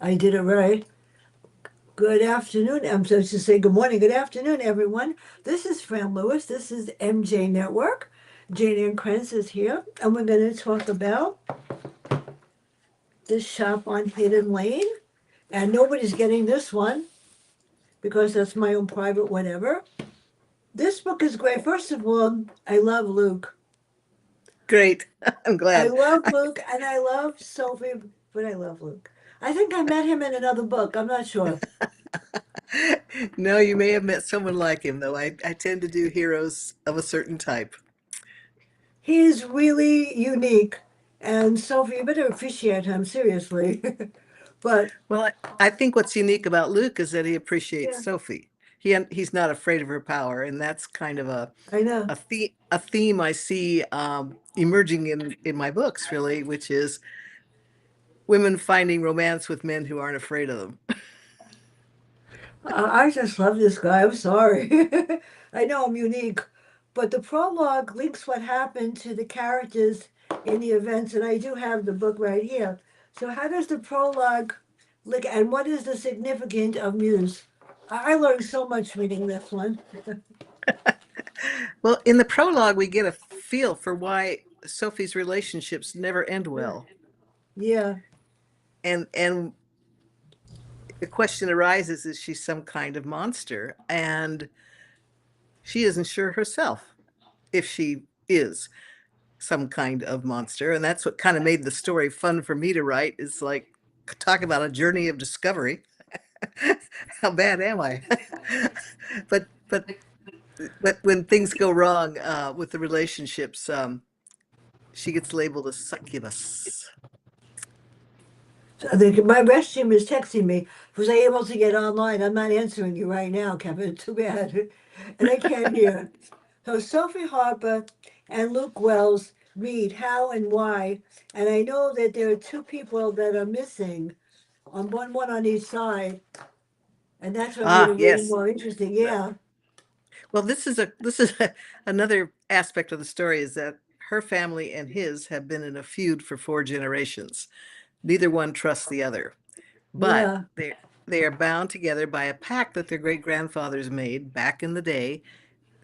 I did it right. Good afternoon. I'm supposed to say good morning. Good afternoon, everyone. This is Fran Lewis. This is MJ Network. Jayne Ann Krentz is here, and we're going to talk about this shop on Hidden Lane. And nobody's getting this one because that's my own private whatever. This book is great. First of all, I love Luke. Great. I'm I glad. love Luke and I love Sophie, but I love Luke. I think I met him in another book. I'm not sure. No, you may have met someone like him, though. I tend to do heroes of a certain type. He's really unique. And Sophie, you better appreciate him, seriously. But Well, I think what's unique about Luke is that he appreciates yeah, Sophie. He's not afraid of her power, and that's kind of I know. a theme I see emerging in my books, really, which is women finding romance with men who aren't afraid of them. I just love this guy. I'm sorry. I know I'm unique. But the prologue links what happened to the characters in the events, and I do have the book right here. So, how does the prologue link, and what is the significance of Muse? I learned so much reading this one. Well, in the prologue, we get a feel for why Sophie's relationships never end Yeah. well. Yeah. And the question arises, is she some kind of monster? And she isn't sure herself if she is some kind of monster. And that's what kind of made the story fun for me to write, is like, talk about a journey of discovery. How bad am I? but when things go wrong with the relationships, she gets labeled a succubus. So my restroom is texting me. Was I able to get online? I'm not answering you right now, Kevin. Too bad. And I can't hear. So Sophie Harper and Luke Wells read how and why. And I know that there are two people that are missing on one on each side. And that's what made Ah, it really yes. more interesting. Yeah. Well, another aspect of the story, is that her family and his have been in a feud for 4 generations. Neither one trusts the other, but Yeah. they are bound together by a pact that their great grandfathers made back in the day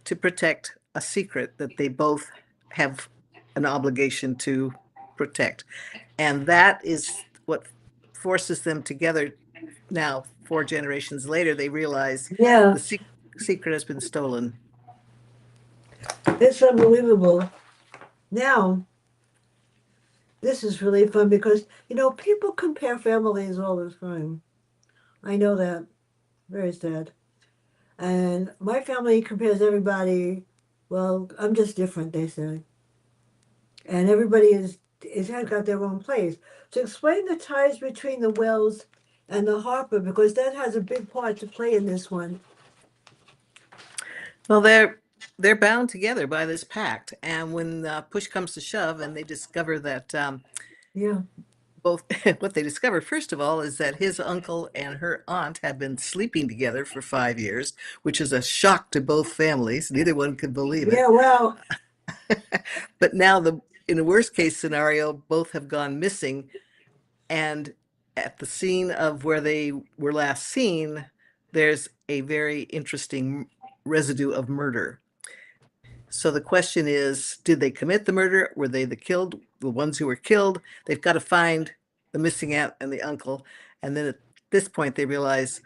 to protect a secret that they both have an obligation to protect. And that is what forces them together. Now, 4 generations later, they realize Yeah. the secret has been stolen. It's unbelievable. Now, this is really fun because, people compare families all the time. I know that. Very sad. And my family compares everybody. Well, I'm just different, they say. And everybody is has got their own place. So explain the ties between the Wells and the Harper because that has a big part to play in this one. Well, they're bound together by this pact, and when push comes to shove, and they discover that Yeah. both what they discover first of all is that his uncle and her aunt have been sleeping together for 5 years, which is a shock to both families. Neither one could believe it. Yeah, well, But now, in a worst case scenario, both have gone missing, and at the scene of where they were last seen, there's a very interesting residue of murder. So the question is, did they commit the murder? Were they the ones who were killed? They've got to find the missing aunt and the uncle. And then at this point, they realize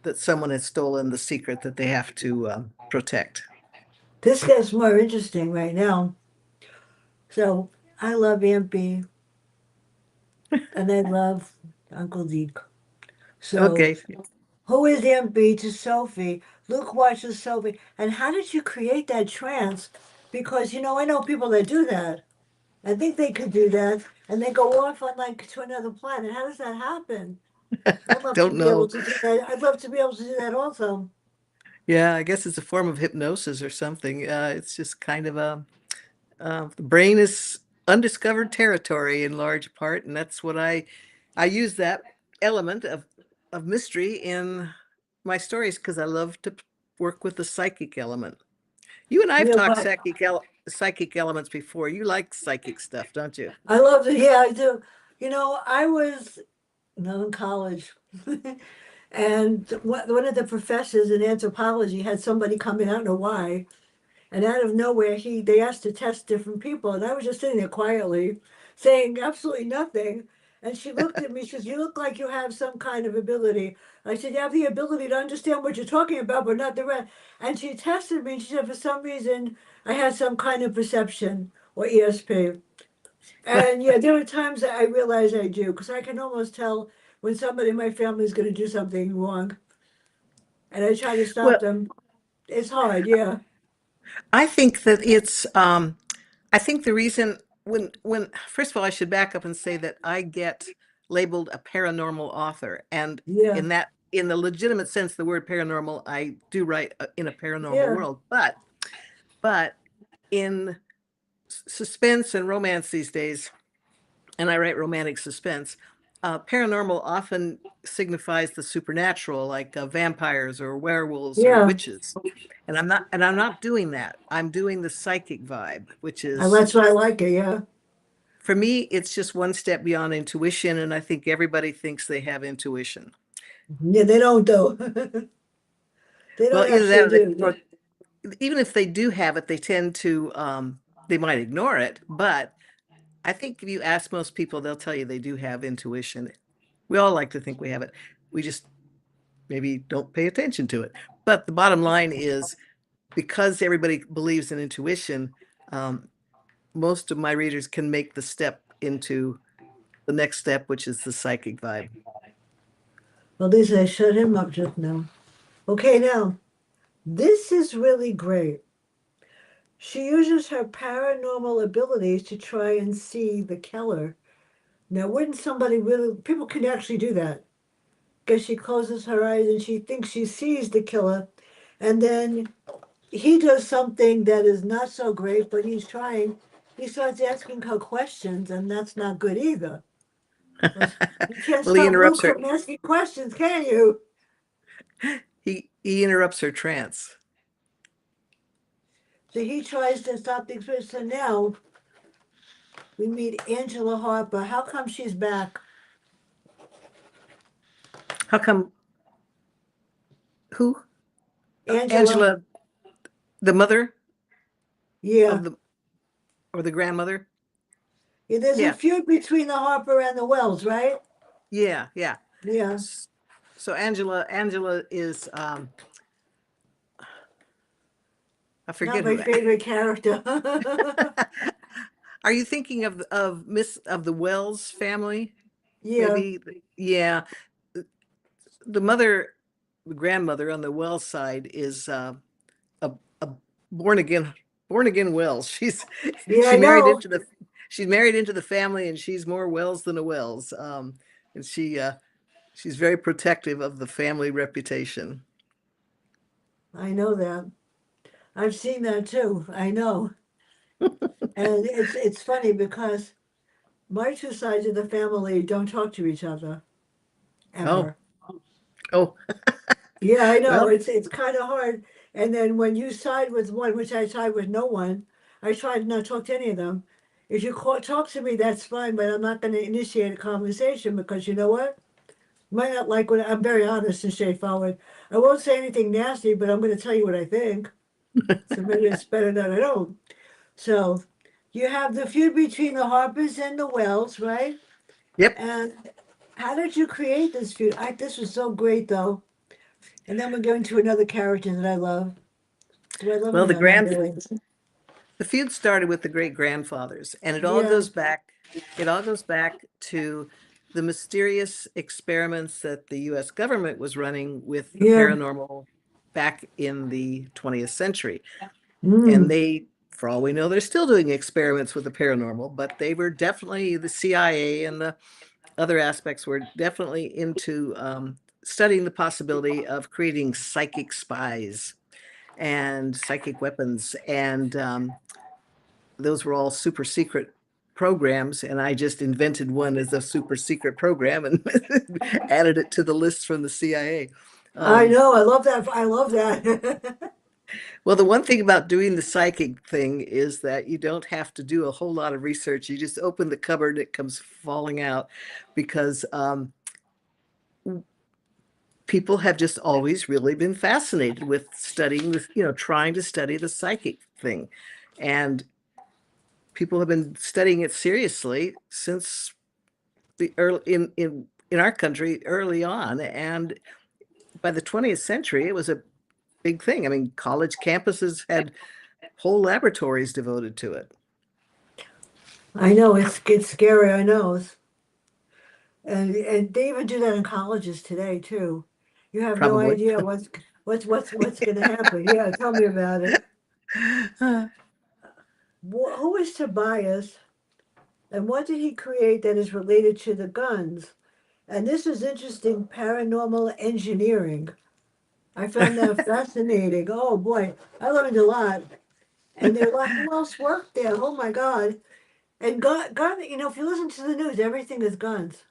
that someone has stolen the secret that they have to protect. this gets more interesting right now. So I love Aunt B and I love Uncle Deke. So Okay. who is Aunt B to Sophie? Luke watches Sophie. And how did you create that trance? Because, I know people that do that. I think they could do that, and they go off on like to another planet. How does that happen? I'd love to Don't be able know. to do that. I'd love to be able to do that also. Yeah, I guess it's a form of hypnosis or something. It's just kind of the brain is undiscovered territory in large part, and that's what I use that element of mystery in my stories because I love to work with the psychic element. You and I have Yeah, talked but psychic elements before. You like psychic stuff, don't you? I love it. Yeah, I do. I was not in college. And one of the professors in anthropology had somebody come in, I don't know why, and out of nowhere they asked to test different people, and I was just sitting there quietly, saying absolutely nothing. And she looked at me. She says, "You look like you have some kind of ability." I said, "You have the ability to understand what you're talking about, but not the rest." And she tested me. And she said, "For some reason, I had some kind of perception or ESP." And yeah, there are times that I realize I do because I can almost tell when somebody in my family is going to do something wrong, and I try to stop Well, them. It's hard, yeah, I think that I think the reason when first of all, I should back up and say that I get labeled a paranormal author, and yeah, in the legitimate sense, the word paranormal, I do write in a paranormal yeah, world, but in suspense and romance these days, and I write romantic suspense. Paranormal often signifies the supernatural, like vampires or werewolves or yeah. witches. And I'm not doing that. I'm doing the psychic vibe, which is That's why I like it. Yeah, for me, it's just one step beyond intuition, and I think everybody thinks they have intuition. yeah. They don't though. They Well, don't either that actually or, they, do. or even if they do have it, they tend to they might ignore it. But I think if you ask most people, they'll tell you they do have intuition. We all like to think we have it. We just maybe don't pay attention to it. But the bottom line is because everybody believes in intuition, um, most of my readers can make the step into the next step, which is the psychic vibe. Well, Lisa, I shut him up just now. Okay, now this is really great. She uses her paranormal abilities to try and see the killer. Now, wouldn't somebody really? People can actually do that. Because she closes her eyes and she thinks she sees the killer, and then he does something that is not so great, but he's trying. He starts asking her questions, and that's not good either. Because you can't Well, he stop interrupts Luke her. from asking questions, can you? He interrupts her trance. So he tries to stop the experience. So now we meet Angela Harper. How come she's back? How come? Who? Angela, Angela, the mother yeah. of the or the grandmother? Yeah, there's a Yeah, feud between the Harper and the Wells, right? yeah. Yeah, So Angela is I not forget my who. favorite character. Are you thinking of Miss of the Wells family? Yeah, Maybe, yeah. The mother, the grandmother on the Wells side is a born again born again Wells. yeah, She I married know. into the she's married into the family, and she's more Wells than a Wells. And she's very protective of the family reputation. I know that. I've seen that too. I know. And it's funny because my two sides of the family don't talk to each other Oh, ever. oh, Yeah, I know. well, It's kind of hard. And then when you side with one, which I side with no one, I try to not talk to any of them. If you talk to me, that's fine, but I'm not going to initiate a conversation because you know what? You might not like what I'm very honest and straightforward. I won't say anything nasty, but I'm going to tell you what I think. So maybe it's better that I don't. So you have the feud between the Harpers and the Wells, right? yep. And how did you create this feud? This was so great, though. And then we're going to another character that I love. Do I love him Well, or not? Not really. the feud started with the great grandfathers, and Yeah, it all goes back to the mysterious experiments that the US government was running with the yeah. paranormal back in the 20th century. And Mm, for all we know, they're still doing experiments with the paranormal, but they were definitely the CIA and the other aspects were definitely into studying the possibility of creating psychic spies and psychic weapons. And those were all super secret programs. And I just invented one as a super secret program and added it to the list from the CIA. I Um, know. I love that. I love that. well, the one thing about doing the psychic thing is that you don't have to do a whole lot of research. You just open the cupboard, it comes falling out because people have just always really been fascinated with studying this, trying to study the psychic thing. And people have been studying it seriously since the early in our country early on. And by the 20th century, it was a big thing. I mean, college campuses had whole laboratories devoted to it. I know it's scary. I know, and they even do that in colleges today too. You have no Probably. idea what's going to happen. Yeah, tell me about it. Who is Tobias, and what did he create that is related to the guns? And this is interesting. Paranormal engineering. I found that fascinating. Oh boy, I learned a lot. And they're like, who else worked there? Oh my God. And gun, if you listen to the news, everything is guns.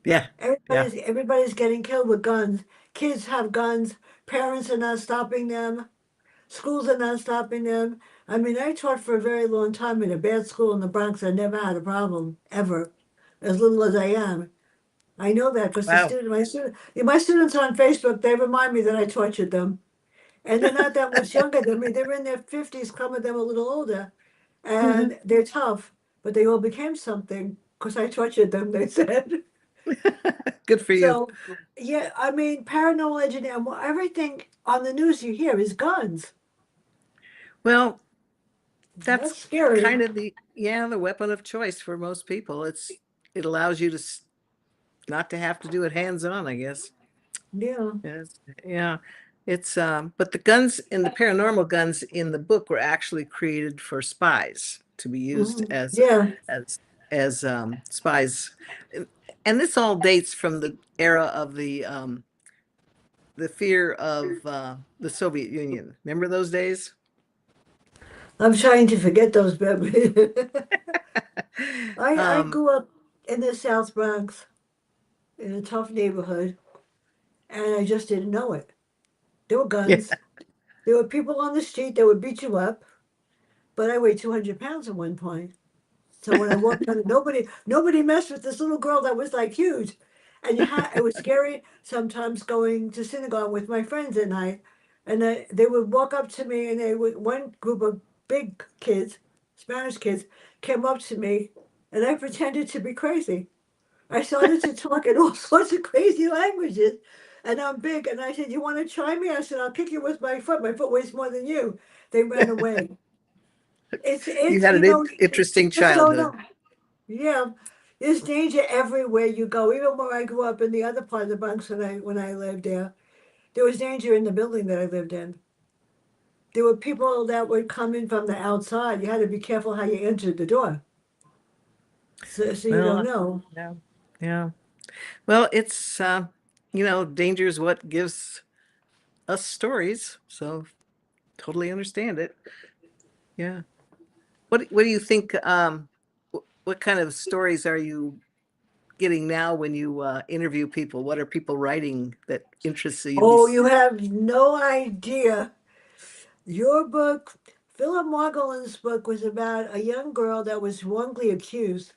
Yeah, yeah. Everybody's getting killed with guns. Kids have guns. Parents are not stopping them. Schools are not stopping them. I mean, I taught for a very long time in a bad school in the Bronx. I never had a problem ever, as little as I am. I know that because Wow. my students on Facebook, they remind me that I tortured them, and they're not that much younger than me. They're in their 50s, some of them a little older, Mhm. and they're tough, but they all became something because I tortured them. They said. Good for you. So, yeah, I mean, paranormal engineering, well, everything on the news you hear is guns. Well, that's That's scary. kind of the weapon of choice for most people. It allows you to not to have to do it hands on, I guess. Yeah. Yes, yeah. But the guns in the paranormal guns in the book were actually created for spies to be used Yeah. as spies. And this all dates from the era of the fear of the Soviet Union. Remember those days? I'm trying to forget those memories. I Um, grew up in the South Bronx in a tough neighborhood, and I just didn't know it. There were yeah. guns. There were people on the street that would beat you up, but I weighed 200 pounds at one point. So when I walked out, nobody messed with this little girl that was like huge. And it was scary sometimes going to synagogue with my friends at night. And they would walk up to me and one group of big kids, Spanish kids, came up to me and I pretended to be crazy. I started to talk in all sorts of crazy languages. And I'm big. And I said, "You want to try me?" I said, "I'll kick you with my foot. My foot weighs more than you." They ran away. You It's had you an know interesting just don't know. childhood. Yeah, there's danger everywhere you go. Even where I grew up in the other part of the Bronx when I lived there, there was danger in the building that I lived in. There were people that would come in from the outside. You had to be careful how you entered the door, so you don't Well, know. yeah, yeah. Well, danger is what gives us stories. So totally understand it. Yeah. What do you think? What kind of stories are you getting now when you interview people? What are people writing that interests you? Oh, you have no idea. Your book, Philip Margolin's book, was about a young girl that was wrongly accused.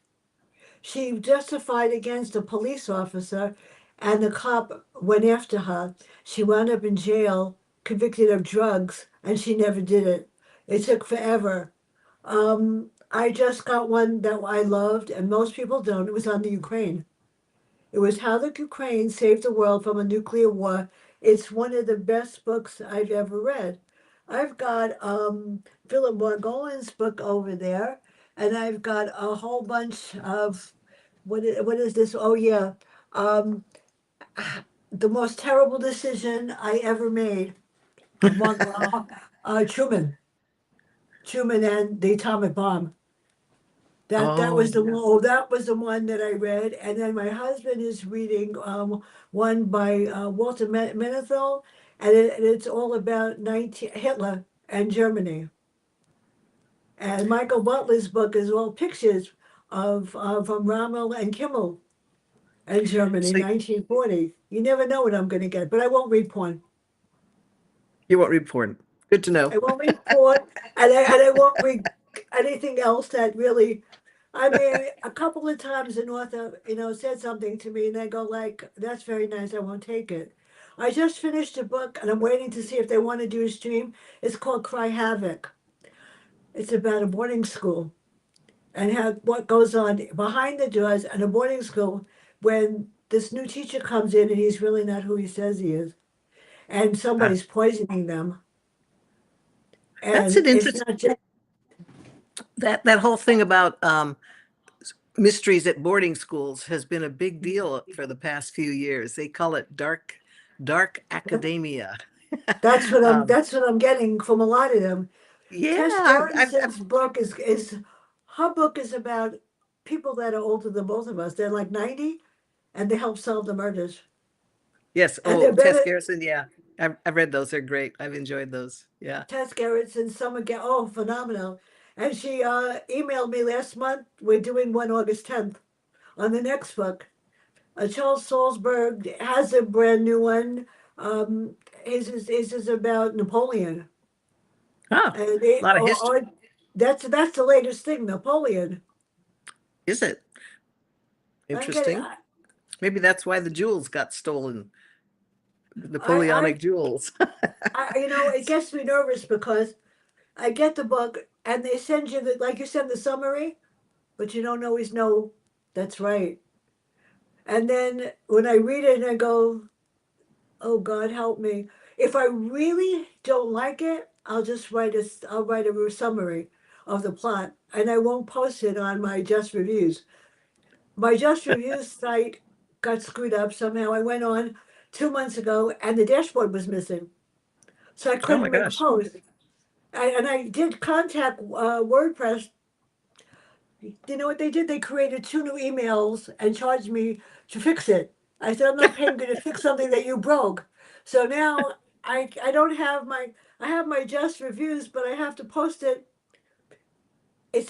She testified against a police officer, and the cop went after her. She wound up in jail, convicted of drugs, and she never did it. It took forever. I just got one that I loved, and most people don't. It was on the Ukraine. It was How the Ukraine Saved the World from a Nuclear War. It's one of the best books I've ever read. I've got Philip Margolin's book over there, and I've got a whole bunch of what is this? Oh yeah, um, the most terrible decision I ever made. Among Truman, Truman and the atomic bomb. That was Oh, the one. Oh, that was the one that I read, and then my husband is reading one by Walter Menethil, and it's all about 19 Hitler and Germany. And Michael Butler's book is all pictures of from Rommel and Kimmel and Germany, so 1940. You never know what I'm going to get, but I won't read porn. you won't report. Good to know. I won't read porn, and I won't read anything else that really. I mean, a couple of times an author, said something to me, and I go like, "That's very nice. I won't take it." I just finished a book and I'm waiting to see if they want to do a stream. It's called Cry Havoc. It's about a boarding school and how what goes on behind the doors in a boarding school when this new teacher comes in and he's really not who he says he is, and Ah, somebody's poisoning them. that's And an it's interest not just that whole thing about mysteries at boarding schools has been a big deal for the past few years. They call it dark academia. Um, that's what I'm getting from a lot of them. yeah, Tess I've Gerritsen's book is her book is about people that are older than both of us. They're like 90 and they help solve the murders. yes. And they're Oh, Tess better. Garrison. Yeah, I've read those. They're great. I've enjoyed those. Yeah. Tess Gerritsen, Summer get oh phenomenal. And she emailed me last month. We're doing one August 10th on the next book. Charles Salzberg has a brand new one. His is about Napoleon. Oh, And they a lot of history. that's the latest thing, Napoleon. Is it I'm getting interesting? Maybe that's why the jewels got stolen. I Napoleonic jewels. you know it gets me nervous because I get the book and they send you the like you send the summary, but you don't always know that's right. And then when I read it and I go, oh God help me. If I really don't like it, I'll write a summary of the plot and I won't post it on my Just Reviews. My Just Reviews site got screwed up somehow. I went on 2 months ago and the dashboard was missing. So I Oh my couldn't make a gosh. post. And I did contact WordPress. You know what they did? They created two new emails and charged me to fix it. I said, I'm not paying you to fix something that you broke. So now I don't have I have my Just Reviews, but I have to post it. It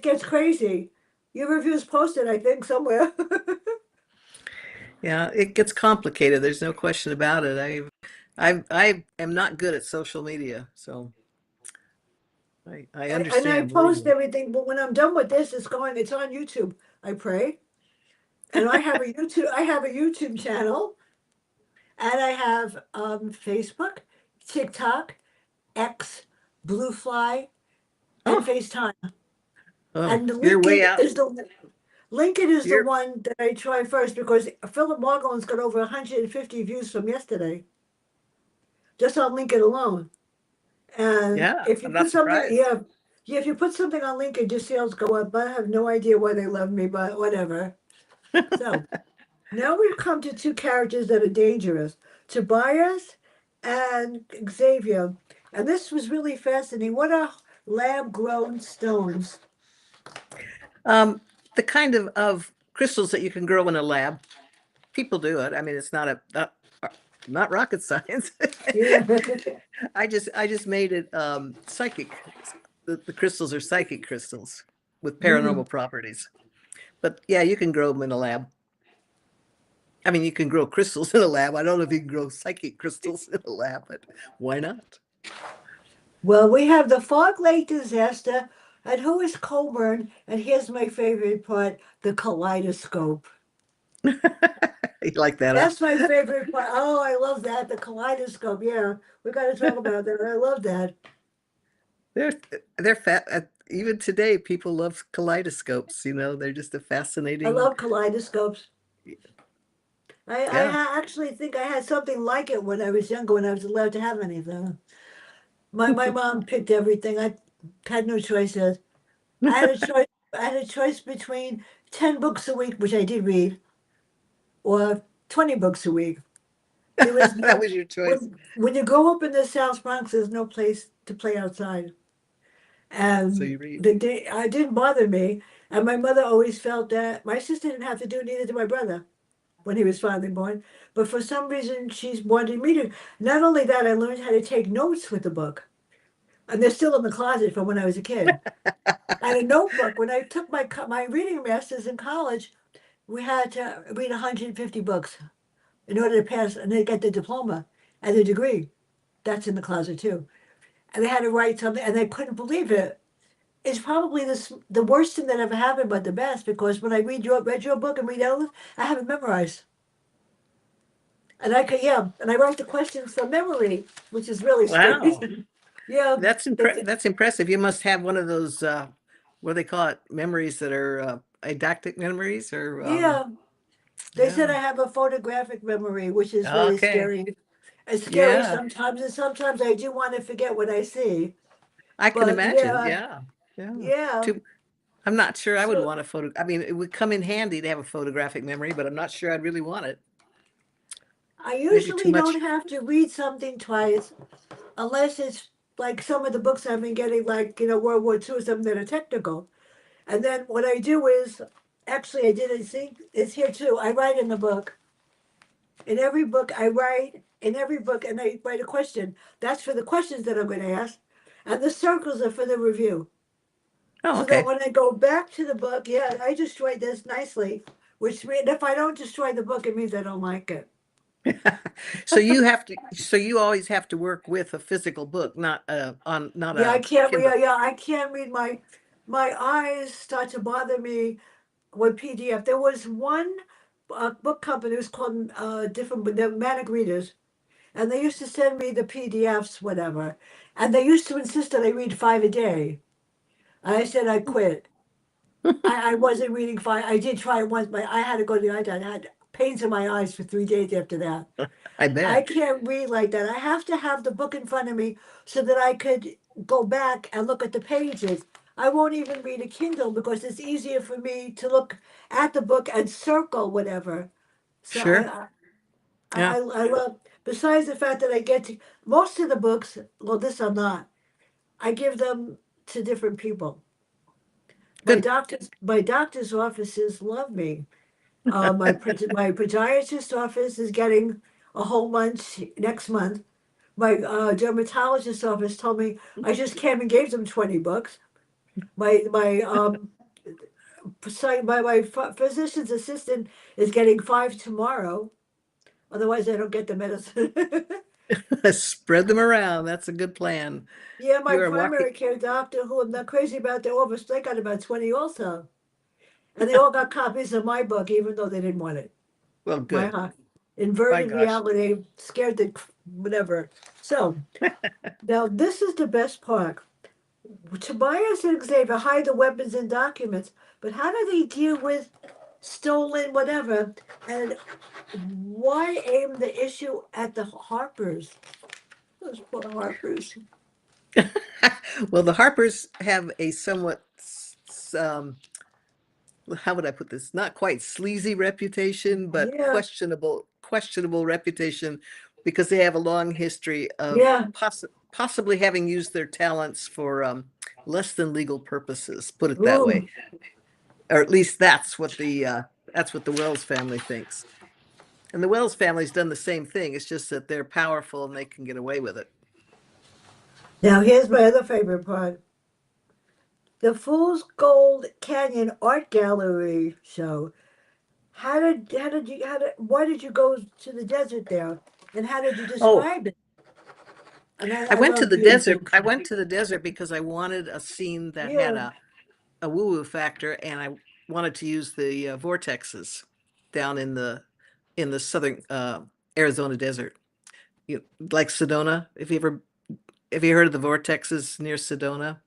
gets crazy. Your reviews posted, I think, somewhere. Yeah, it gets complicated. There's no question about it. I am not good at social media, so I And I understand, believe post me. everything, but when I'm done with this, it's on YouTube. I pray. And I have a YouTube channel and I have Facebook, TikTok, X, Bluefly, and Oh, FaceTime. oh, And you're way out. LinkedIn is the You're one that I try first because Philip Margolin's got over 150 views from yesterday, just on LinkedIn alone. And yeah, if you I'm put not something, surprised. yeah, if you put something on LinkedIn, your sales go up. But I have no idea why they love me, but whatever. So now we've come to two characters that are dangerous, Tobias and Xavier. And this was really fascinating. What are lab grown stones? Um, the kind of crystals that you can grow in a lab, people do it. I mean, it's not rocket science. Yeah. I just made it psychic. The crystals are psychic crystals with Mm. paranormal properties. But yeah, you can grow them in a lab. I mean, you can grow crystals in a lab. I don't know if you can grow psychic crystals in a lab, but why not? Well, we have the Fog Lake disaster, and who is Coburn? And here's my favorite part, the kaleidoscope. You like that, That's my huh? favorite part. Oh, I love that. The kaleidoscope. Yeah, we got to talk about that. I love that. They're they're fat. Even today, people love kaleidoscopes. They're just a I fascinating. love kaleidoscopes. Yeah. Actually think I had something like it when I was younger, when I was allowed to have anything. My mom picked everything. I had no choices. I had a choice. I had a choice between 10 books a week, which I did read, or 20 books a week. There was That no was your choice. when you grow up in the South Bronx, there's no place to play outside, So and you read. the day it didn't bother me. And my mother always felt that my sister didn't have to do it, neither did my brother when he was finally born. But for some reason, she's wanted me to. Not only that, I learned how to take notes with the book, and they're still in the closet from when I was a kid. I had a notebook when I took my reading masters in college. We had to read 150 books in order to pass and then get the diploma and the degree. That's in the closet too. And they had to write something, and they couldn't believe it. It's probably the worst thing that ever happened, but the best because when I read read your book and read others, I have it memorized. And I could, yeah, and I write the questions from memory, which is really Wow. strange. Yeah, but That's impressive. You must have one of those what do they call it? Memories that are didactic memories or yeah, they said yeah. I have a photographic memory, which is very Okay. scary. It's scary Yeah. sometimes, and sometimes I do want to forget what I see. I can But imagine. yeah, Yeah. Yeah. yeah. Too I'm not sure I would So want a photo. I mean, it would come in handy to have a photographic memory, but I'm not sure I'd really want it. I Maybe too usually don't much. have to read something twice unless it's like some of the books I've been getting, like, World War II, something that are technical. And then what I do is, actually, I didn't see, it's here too. I write in the book. In every book, I write in every book, and I write a question. That's for the questions that I'm going to ask, and the circles are for the review. Oh, So that okay. when I go back to the book, yeah, I destroyed this nicely. Which means if I don't destroy the book, it means I don't like it. So you always have to work with a physical book, not Yeah, I a can't read. Kindle. Yeah, I can't read. My eyes start to bother me with PDF. There was one book company. It was called different, but they're Manic Readers, and they used to send me the PDFs, whatever, and they used to insist that I read five a day. And I said I quit. I wasn't reading five. I did try it once, but I had to go to the eye doctor. I had pains in my eyes for 3 days after that. I I bet. can't read like that. I have to have the book in front of me so that I could go back and look at the pages. I won't even read a Kindle because it's easier for me to look at the book and circle whatever. So Sure. Yeah. I love, besides the fact that I get to, most of the books, well, this I'm not, I give them to different people. Good. My doctor's offices love me. My podiatrist office is getting a whole bunch next month. My dermatologist office told me I just came and gave them 20 books. My physician's assistant is getting five tomorrow. Otherwise, I don't get the medicine. Spread them around. That's a good plan. Yeah, my You are walking. primary care doctor, who I'm not crazy about their office, they got about 20 also. And they all got copies of my book, even though they didn't want it. Well, My good. My inverted gosh. reality, scared the whatever. So now this is the best part. Tobias and Xavier hide the weapons and documents, but how do they deal with stolen whatever? And why aim the issue at the Harpers? Those poor Harpers. Well, the Harpers have a somewhat, how would I put this? Not quite sleazy reputation, but Yeah, questionable reputation because they have a long history of yeah. possibly having used their talents for less than legal purposes, put it that way. Ooh, Or at least that's what the Wells family thinks. And the Wells family's done the same thing. It's just that they're powerful and they can get away with it. now here's my other favorite part. The Fool's Gold Canyon Art Gallery show. Why did you go to the desert there? And how did you Oh, describe it? And I I went to love the beautiful. desert. I went to the desert because I wanted a scene that had Yeah. a woo-woo factor, and I wanted to use the vortexes down in the southern Arizona desert, like Sedona. Have you heard of the vortexes near Sedona?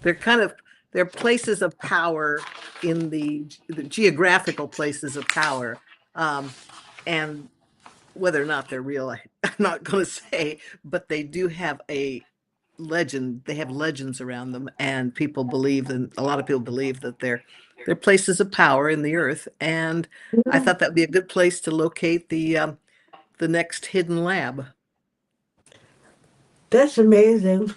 They're kind of they're places of power in the geographical places of power, um, and whether or not they're real, I'm not going to say, but they do have a legend. They have legends around them, and people believe, and a lot of people believe that they're places of power in the earth. And I Yeah. thought that would be a good place to locate the next hidden lab. That's amazing.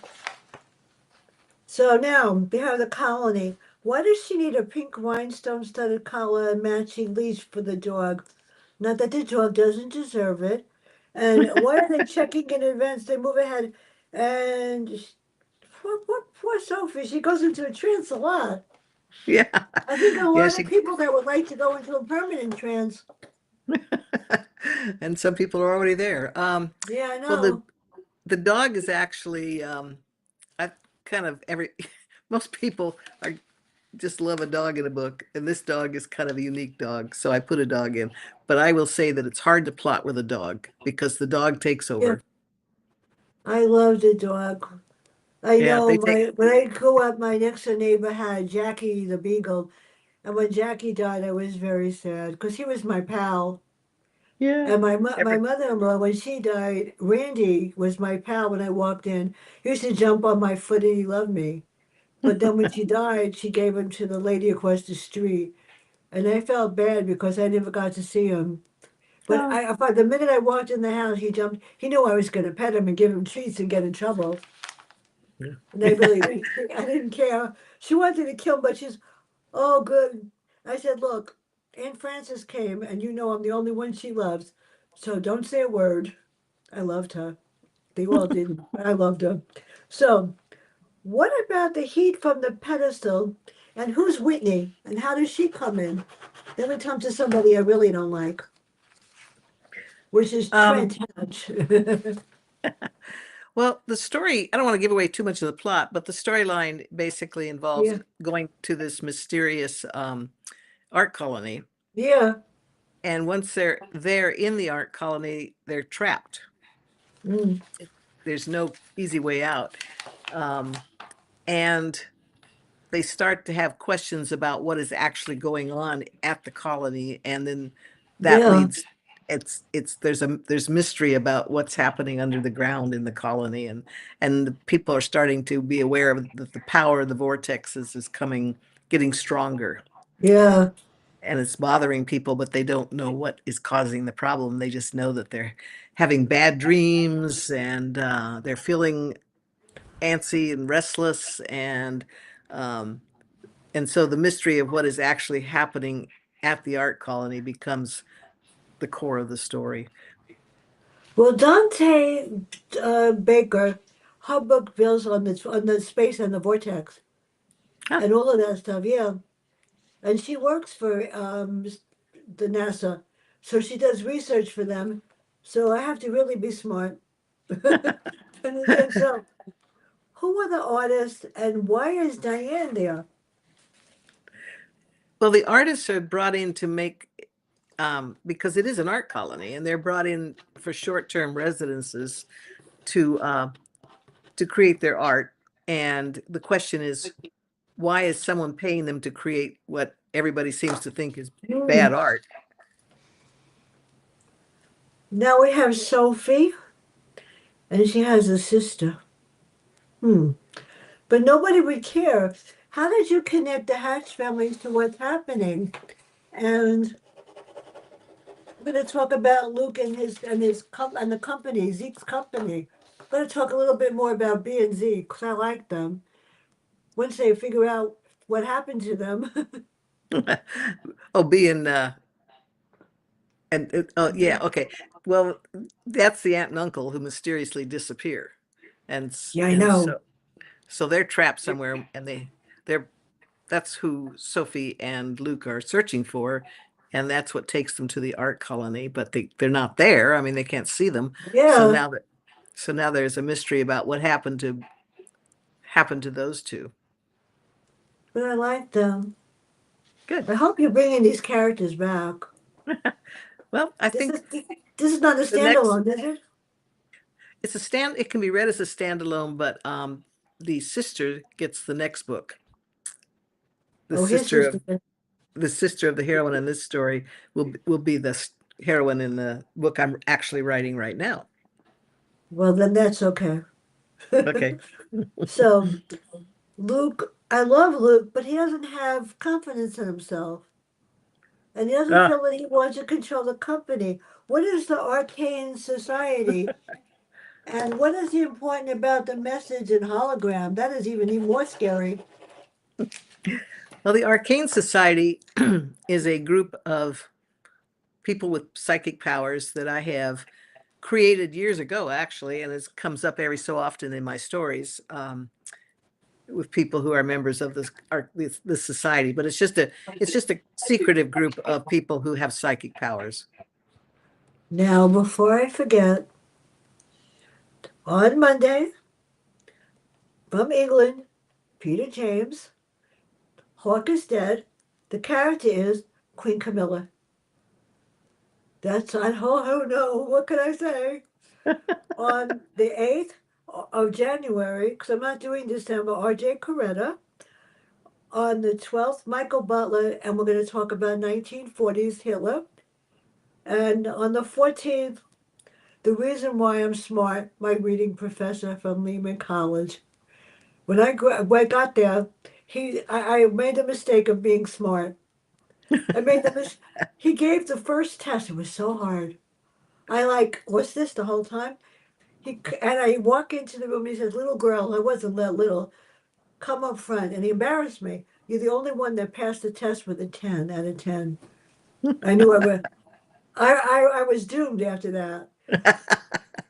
So now we have the colony. Why does she need a pink rhinestone-studded collar and matching leash for the dog? Not that the dog doesn't deserve it. And why are they checking in advance? They move ahead. And poor Sophie, she goes into a trance a lot. Yeah, I think a yeah, lot of she. people that would like to go into a permanent trance. And some people are already there. Yeah, I Well, know. the dog is actually I kind of every most people are just love a dog in a book, and this dog is kind of a unique dog, so I put a dog in. But I will say that it's hard to plot with a dog because the dog takes Yeah, over. I love the dog. I Yeah, know they take. my when I grew up, my next door neighbor had Jackie the beagle, and when Jackie died, I was very sad because he was my pal. Yeah. And my Every, mother-in-law, when she died, Randy was my pal when I walked in. He used to jump on my foot and he loved me. But then when she died, she gave him to the lady across the street. And I felt bad because I never got to see him. But oh, the minute I walked in the house, he jumped. He knew I was going to pet him and give him treats and get in trouble. And I really yeah. didn't, I didn't care. She wanted to kill him, but she's, oh, good. I said, look, Aunt Frances came, and you know I'm the only one she loves. So don't say a word. I loved her. They all did. I loved her. So, what about the heat from the pedestal? And who's Whitney? And how does she come in? Then we come to somebody I really don't like, which is Trent Um, Hatch. well, the story, I don't want to give away too much of the plot, but the storyline basically involves Yeah, going to this mysterious art colony. yeah. And once they're there in the art colony, they're trapped. Mm, There's no easy way out. Um, and they start to have questions about what is actually going on at the colony, and then that yeah, leads it's there's mystery about what's happening under the ground in the colony, and the people are starting to be aware of that the power of the vortexes is coming, getting stronger, yeah, and it's bothering people, but they don't know what is causing the problem. They just know that they're having bad dreams, and they're feeling antsy and restless, um, and so the mystery of what is actually happening at the art colony becomes the core of the story. Well, Dante Baker, her book builds on the space and the vortex Huh. and all of that stuff. Yeah, and she works for the NASA, so she does research for them. So I have to really be smart. And so, who are the artists, and why is Diane there? Well, the artists are brought in to make, because it is an art colony, and they're brought in for short-term residences to create their art. And the question is, why is someone paying them to create what everybody seems to think is Hmm. bad art? Now we have Sophie, and she has a sister. Hmm. But nobody would care. How did you connect the Hatch families to what's happening? And we're going to talk about Luke and and the company, Zeke's company. I'm going to talk a little bit more about B and Z because I like them. Once they figure out what happened to them. Oh, being oh yeah, okay. Well, that's the aunt and uncle who mysteriously disappear, Yeah, I and know. so they're trapped somewhere, and they're that's who Sophie and Luke are searching for, and that's what takes them to the art colony. But they're not there. I mean, they can't see them. So Yeah, now that so now there's a mystery about what happened to those two. but I like them. Good. I hope you're bringing these characters back. Well, I This think is this is not a the next standalone, is it? it's a stand. It can be read as a standalone, but the sister gets the next book. The Oh, his sister sister. of the sister of the heroine in this story will be the heroine in the book I'm actually writing right now. Well, then that's okay. Okay. So Luke, I love Luke, but he doesn't have confidence in himself. And he doesn't Ah, feel that he wants to control the company. What is the arcane society? And what is the important about the message and hologram? That is even more scary. well, the Arcane Society is a group of people with psychic powers that I have created years ago, actually, and it comes up every so often in my stories, with people who are members of this society. But it's just a secretive group of people who have psychic powers. Now, before I forget, on Monday from England, Peter James, Hawk is dead. The character is Queen Camilla. That's on. Oh no, what can I say? On the 8th of January, because I'm not doing December, R.J. Coretta. On the 12th, Michael Butler, and we're going to talk about 1940s Hitler. And on the 14th, the reason why I'm smart, my reading professor from Lehman College. When I got there, I made the mistake of being smart. I made the mis- He gave the first test. It was so hard. I like, what's this the whole time? And I walk into the room. He says, "Little girl," I wasn't that little. "Come up front," and he embarrassed me. "You're the only one that passed the test with a 10 out of 10." I knew I would. I was doomed after that.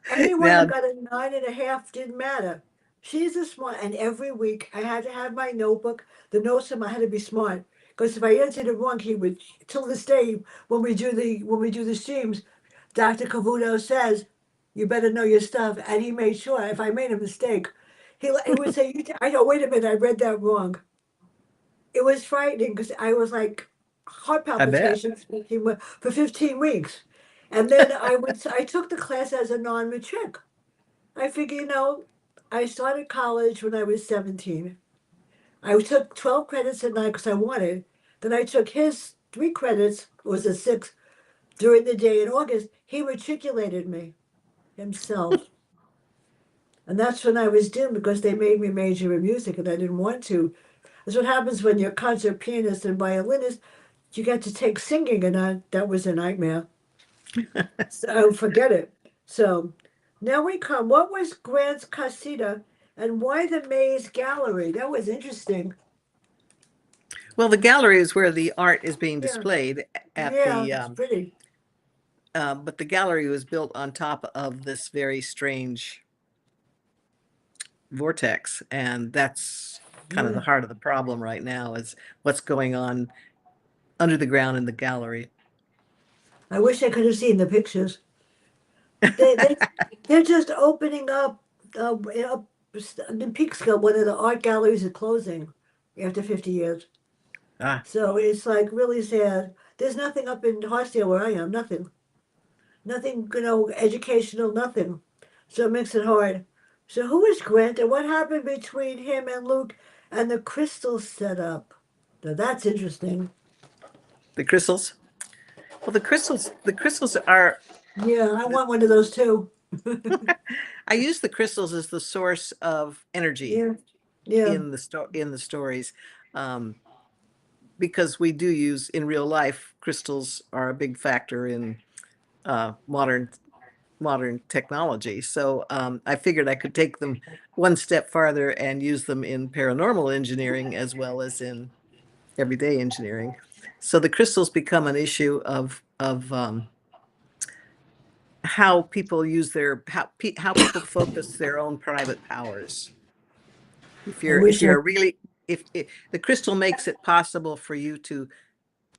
Anyone that Now, got a 9.5 didn't matter. She's a smart, and every week I had to have my notebook. The notes I had to be smart because if I answered it wrong, he would. Till this day, when we do the streams, Dr. Cavuto says, "You better know your stuff," and he made sure if I made a mistake, he would say, "I know. Wait a minute, I read that wrong." It was frightening because I was like heart I bet. palpitations for 15 weeks. And then I took the class as a non-matric. I figure, I started college when I was 17. I took 12 credits at night because I wanted. Then I took his 3 credits, it was a six, during the day in August. He matriculated me himself. And that's when I was doomed because they made me major in music and I didn't want to. That's what happens when you're a concert pianist and violinist. You get to take singing, and that was a nightmare. So forget it. So now we come. What was Grant's Casita and why the Maze Gallery? That was interesting. Well, the gallery is where the art is being Yeah, displayed at yeah, the, it's pretty. but the gallery was built on top of this very strange vortex, and that's kind of the Yeah. heart of the problem right now is what's going on under the ground in the gallery. I wish I could have seen the pictures. They they they're just opening up. Up in Peekskill, one of the art galleries is closing after 50 years. Ah, So it's like really sad. There's nothing up in Hartsdale where I am. Nothing. Nothing, educational, nothing. So it makes it hard. So who is Grant and what happened between him and Luke and the crystal setup? Now that's interesting. the crystals. Well, the crystals are, Yeah, I want one of those too. I use the crystals as the source of energy Yeah, yeah. in the stories. Um, because we do use in real life, crystals are a big factor in modern technology. So I figured I could take them one step farther and use them in paranormal engineering as well as in everyday engineering. So the crystals become an issue of how people use how people focus their own private powers. If I you're if wish I you're really if the crystal makes it possible for you to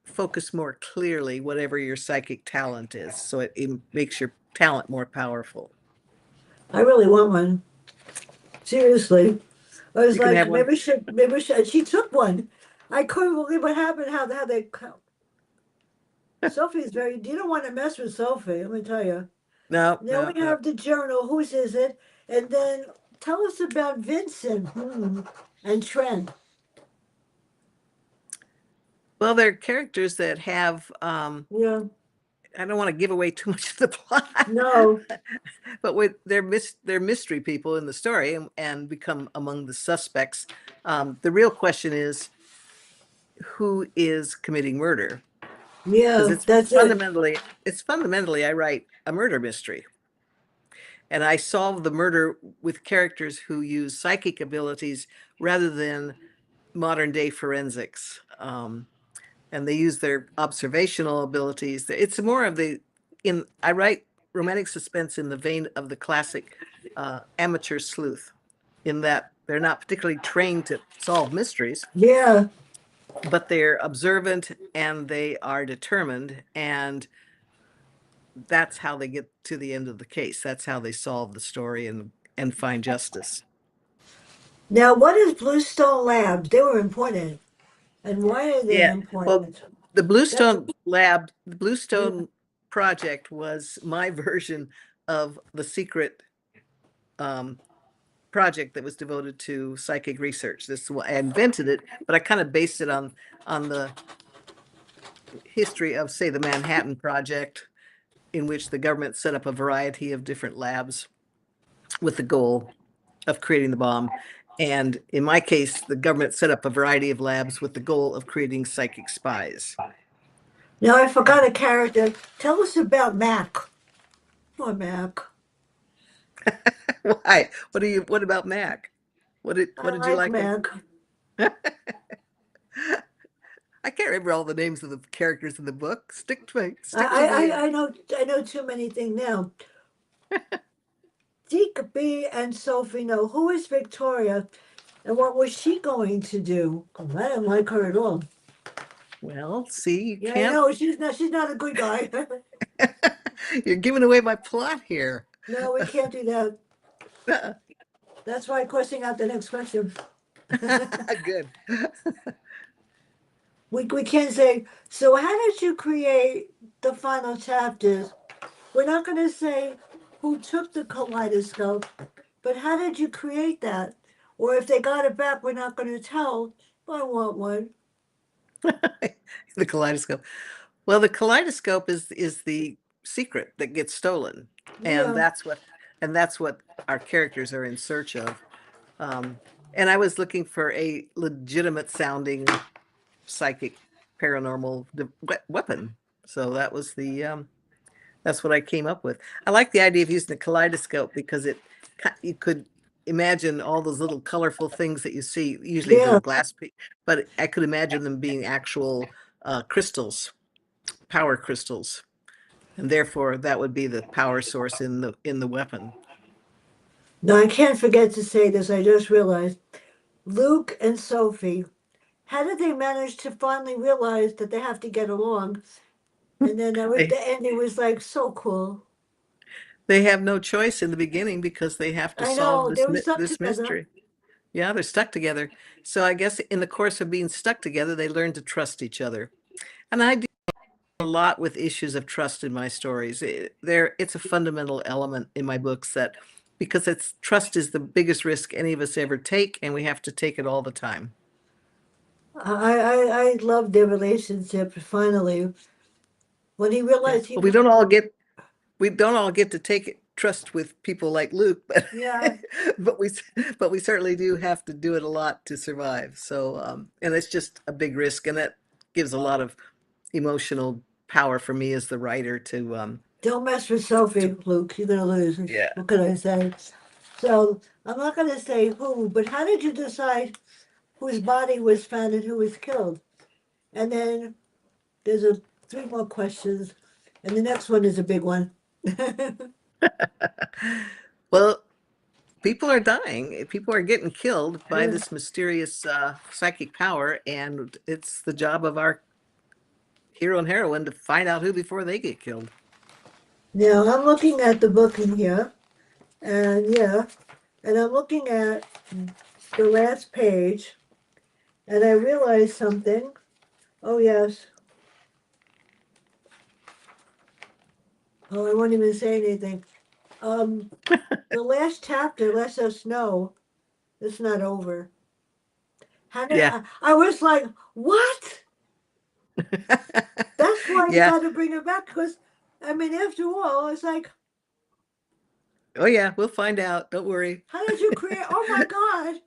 focus more clearly whatever your psychic talent is, so it makes your talent more powerful. I really want one. Seriously. I was You can have like, one. maybe we should. She took one. I couldn't believe what happened, how they Sophie's very you don't want to mess with Sophie, let me tell you. No, Now no, we no. have the journal. Whose is it? And then tell us about Vincent and Trent. Well, they're characters that have Yeah, I don't want to give away too much of the plot, no, but they're mystery people in the story and become among the suspects. The real question is who is committing murder? Because yeah, that's it. it's fundamentally I write a murder mystery. And I solve the murder with characters who use psychic abilities rather than modern day forensics. And they use their observational abilities. It's more of the in I write romantic suspense in the vein of the classic amateur sleuth, in that they're not particularly trained to solve mysteries, Yeah, but they're observant and they are determined, and that's how they get to the end of the case. That's how they solve the story and find justice. now what is Bluestone Labs? They were important. And why are they Yeah. Well, important? the That's Bluestone Lab, the yeah. Bluestone project was my version of the secret um, project that was devoted to psychic research. This I invented it, but I kind of based it on the history of, say, the Manhattan Project, in which the government set up a variety of different labs with the goal of creating the bomb. And in my case, the government set up a variety of labs with the goal of creating psychic spies. Now I forgot a character. Tell us about Mac. Poor Mac. Why? What about Mac? What I did you like like? Mac. I can't remember all the names of the characters in the book. I, Stick with I, the I know too many things now. Deke B and Sophie know who is Victoria and what was she going to do? 'Cause I didn't like her at all. well, see, you Yeah, I can't know she's not a good guy. you're giving away my plot here. No, we can't do that. That's why I'm crossing out the next question. Good. We can't say, so how did you create the final chapters? We're not going to say who took the kaleidoscope, but how did you create that? Or if they got it back, we're not going to tell. I want one. The kaleidoscope. Well, the kaleidoscope is the secret that gets stolen, and Yeah. that's what our characters are in search of. Um, and I was looking for a legitimate sounding psychic paranormal weapon, so that's what I came up with. I like the idea of using the kaleidoscope because you could imagine all those little colorful things that you see, usually Yeah. little glass, but I could imagine them being actual crystals, power crystals, and therefore that would be the power source in the weapon. Now, I can't forget to say this. I just realized Luke and Sophie, how did they manage to finally realize that they have to get along? And then at They the end, it was like so cool. they have no choice in the beginning because they have to I solve know they were stuck this together. mystery. Yeah, they're stuck together. So I guess in the course of being stuck together, they learn to trust each other. And I do a lot with issues of trust in my stories. It's a fundamental element in my books that because it's trust is the biggest risk any of us ever take, and we have to take it all the time. I loved their relationship. Finally, when he Yeah. realized he Well, was, we don't all get to take it, trust with people like Luke, but yeah, but we but we certainly do have to do it a lot to survive. So and it's just a big risk, and that gives a lot of emotional power for me as the writer don't mess with Sophie, to Luke. You're gonna lose. yeah. What can I say? So I'm not gonna say who, but how did you decide whose body was found and who was killed? And then there's a three more questions, and the next one is a big one. Well, people are dying. People are getting killed by Yeah. this mysterious psychic power, and it's the job of our hero and heroine to find out who before they get killed. Now I'm looking at the book in here, and yeah, and I'm looking at the last page, and I realized something. Oh yes. Oh, I won't even say anything. Um, the last chapter lets us know it's not over. How did Yeah. I was like, what? That's why you Yeah. got to bring it back because, I mean, after all, it's like, Oh yeah, we'll find out. Don't worry. how did you create? Oh my God!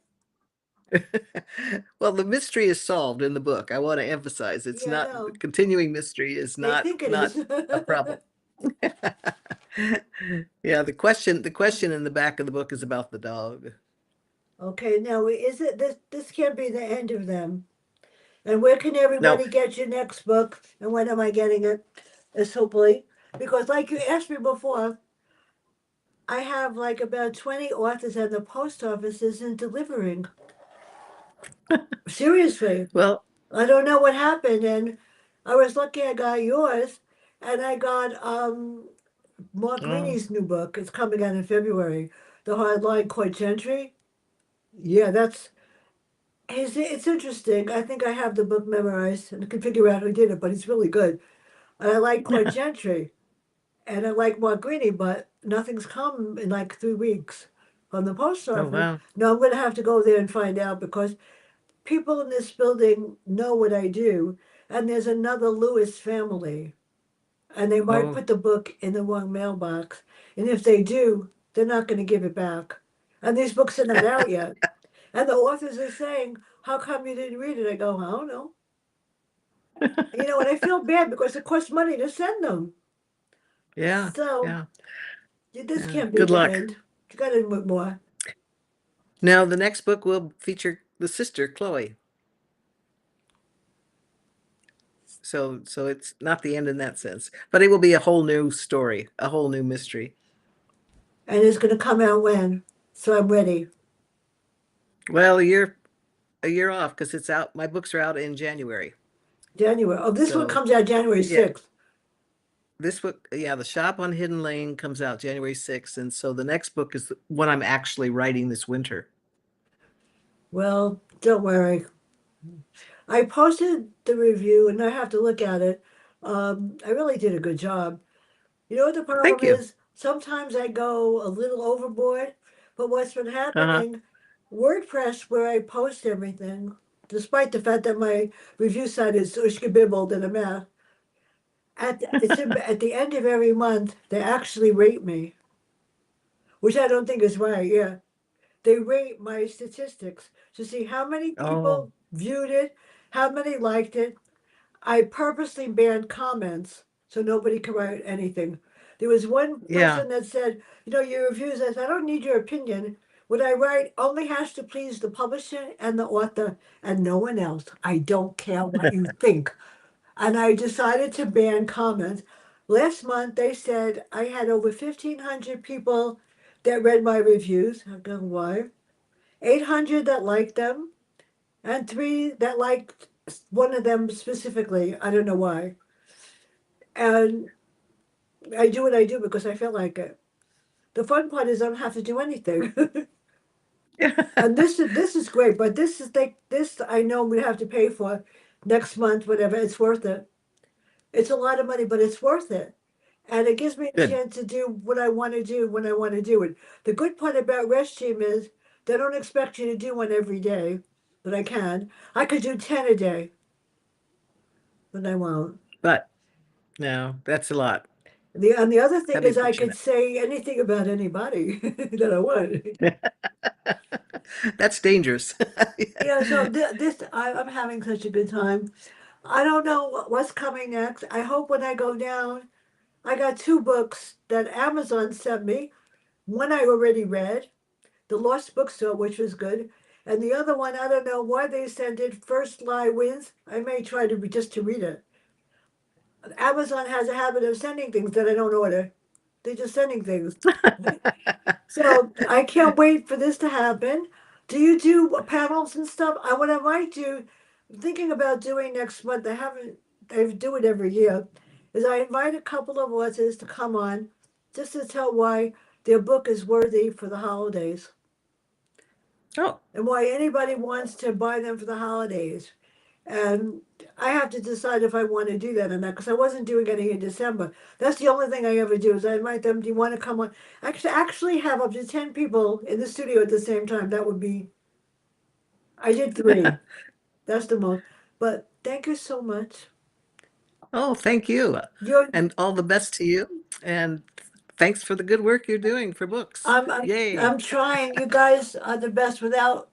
Well, the mystery is solved in the book. I want to emphasize it's Yeah, I not know. continuing mystery is They think it is. not a problem. Yeah, the question in the back of the book is about the dog. Okay, now is it this? This can't be the end of them. And where can No, everybody get your next book? And when am I getting it? Hopefully, because like you asked me before, I have like about 20 authors and the post office isn't delivering. Seriously. well, I don't know what happened. And I was lucky I got yours. And I got Mark oh, Rainey's new book. It's coming out in February. The Hard Line Court Gentry. Yeah, that's It's interesting. I think I have the book memorized and I can figure out who did it, but it's really good. And I like Claude Gentry and I like Mark Greaney, but nothing's come in like 3 weeks from the post Oh, office. wow. No, I'm going to have to go there and find out because people in this building know what I do, and there's another Lewis family, and they might Oh, put the book in the wrong mailbox. And if they do, they're not going to give it back. And these books are not out yet. And the authors are saying, "How come you didn't read it?" I go, "I don't know." And I feel bad because it costs money to send them. yeah, So yeah, this yeah. can't be Good the luck. end. You got to do more. Now, the next book will feature the sister, Chloe. So it's not the end in that sense, but it will be a whole new story, a whole new mystery. And it's going to come out when? So I'm ready. Well, a year off because it's out. My books are out in January. January. Oh, this one So comes out January yeah, 6th. this book, yeah, The Shop on Hidden Lane comes out January 6th, and so the next book is the one I'm actually writing this winter. Well, don't worry. I posted the review and I have to look at it. I really did a good job. You know what the Thank problem you. is? Sometimes I go a little overboard, but what's been Uh-huh. happening, WordPress, where I post everything, despite the fact that my review site is ushkabibbled and a mess, at the end of every month, they actually rate me, which I don't think is right. Yeah. They rate my statistics to see how many Oh, people viewed it, how many liked it. I purposely banned comments so nobody could write anything. There was one yeah. person that said, your reviews, I said, I don't need your opinion. What I write only has to please the publisher and the author and no one else. I don't care what you think. And I decided to ban comments. Last month, they said I had over 1,500 people that read my reviews. I go, why? 800 that liked them, and three that liked one of them specifically. I don't know why. And I do what I do because I feel like it. The fun part is I don't have to do anything. And this is great, but this I know we have to pay for next month, whatever. It's worth it. It's a lot of money, but it's worth it. And it gives me a Good. chance to do what I want to do when I want to do it. The good part about Rest Team is they don't expect you to do one every day, but I can. I could do 10 a day, but I won't. But no, that's a lot. And the other thing Let me is I put you could say anything about anybody that I want. in. That's dangerous. Yeah, so I'm having such a good time. I don't know what's coming next. I hope when I go down, I got two books that Amazon sent me. One I already read, The Lost Bookstore, which was good. And the other one, I don't know why they sent it. First Lie Wins. I may try just to read it. Amazon has a habit of sending things that I don't order. They're just sending things. So I can't wait for this to happen. Do you do panels and stuff? What I might do, I'm thinking about doing next month. I haven't. I do it every year. Is I invite a couple of authors to come on, just to tell why their book is worthy for the holidays Oh, and why anybody wants to buy them for the holidays. And I have to decide if I want to do that or not because I wasn't doing any in December. That's the only thing I ever do is I invite them. Do you want to come on? Actually have up to 10 people in the studio at the same time. That would be. I did three. That's the most. But thank you so much. oh, thank you. You're. And all the best to you. And thanks for the good work you're doing for books. I'm. I'm. Yay. I'm trying. You guys are the best. Without